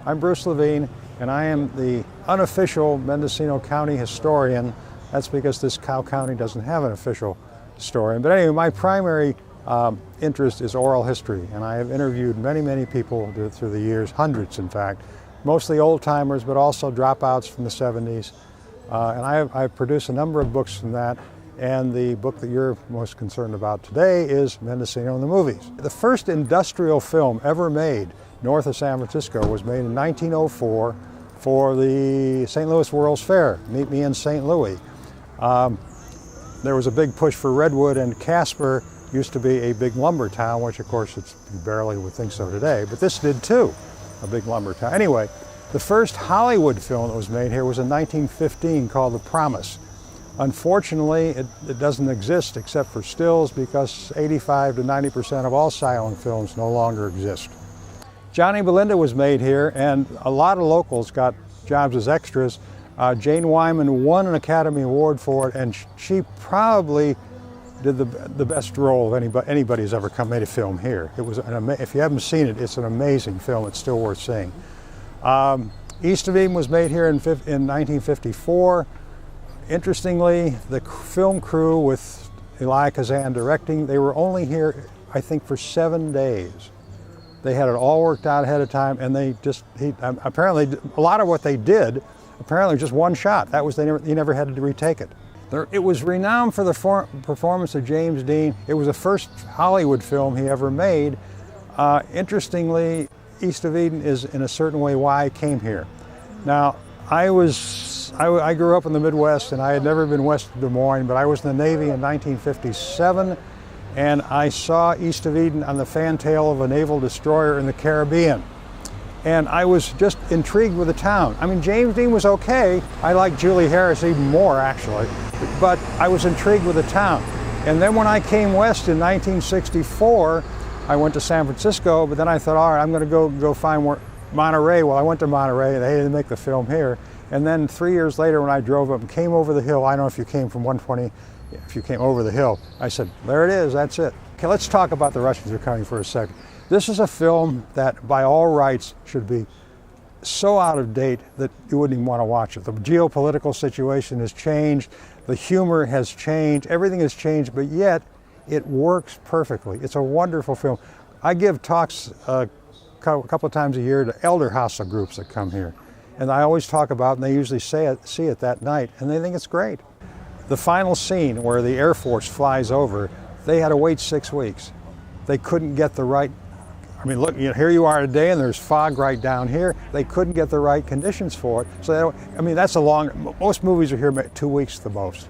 I'm Bruce Levene, and I am the unofficial Mendocino County historian. That's because this Cow County doesn't have an official historian. But anyway, my primary interest is oral history, and I have interviewed many people through the years, hundreds in fact, mostly old-timers, but also dropouts from the 70s. And I've produced a number of books from that, and the book that you're most concerned about today is Mendocino and the Movies. The first industrial film ever made north of San Francisco was made in 1904 for the St. Louis World's Fair, Meet Me in St. Louis. There was a big push for Redwood, and Casper used to be a big lumber town, which of course it's barely would think so today, but this did too, a big lumber town. Anyway, the first Hollywood film that was made here was in 1915 called The Promise. Unfortunately, it doesn't exist except for stills because 85 to 90% of all silent films no longer exist. Johnny Belinda was made here, and a lot of locals got jobs as extras. Jane Wyman won an Academy Award for it, and she probably did the best role of anybody's ever made a film here. It was if you haven't seen it, it's an amazing film. It's still worth seeing. East of Eden was made here in 1954. Interestingly, the film crew with Elia Kazan directing, they were only here, I think, for 7 days. They had it all worked out ahead of time, and apparently a lot of what they did, apparently just one shot. That was, he never had to retake it. It was renowned for the performance of James Dean. It was the first Hollywood film he ever made. Interestingly, East of Eden is in a certain way why I came here. Now, I grew up in the Midwest, and I had never been west of Des Moines, but I was in the Navy in 1957, and I saw East of Eden on the fantail of a naval destroyer in the Caribbean. And I was just intrigued with the town. I mean, James Dean was okay. I like Julie Harris even more, actually, but I was intrigued with the town. And then when I came west in 1964, I went to San Francisco, but then I thought, all right, I'm going to go find Monterey. Well, I went to Monterey, they didn't make the film here. And then 3 years later, when I drove up and came over the hill, I don't know if you came from 120, if you came over the hill, I said, there it is, that's it. Okay, let's talk about The Russians Are Coming for a second. This is a film that, by all rights, should be so out of date that you wouldn't even want to watch it. The geopolitical situation has changed, the humor has changed, everything has changed, but yet it works perfectly. It's a wonderful film. I give talks a couple of times a year to elder Hausa groups that come here. And I always talk about it, and they usually see it that night, and they think it's great. The final scene where the Air Force flies over, they had to wait 6 weeks. They couldn't get the right, I mean, look, here you are today, and there's fog right down here. They couldn't get the right conditions for it. So, I mean, that's most movies are here 2 weeks at the most.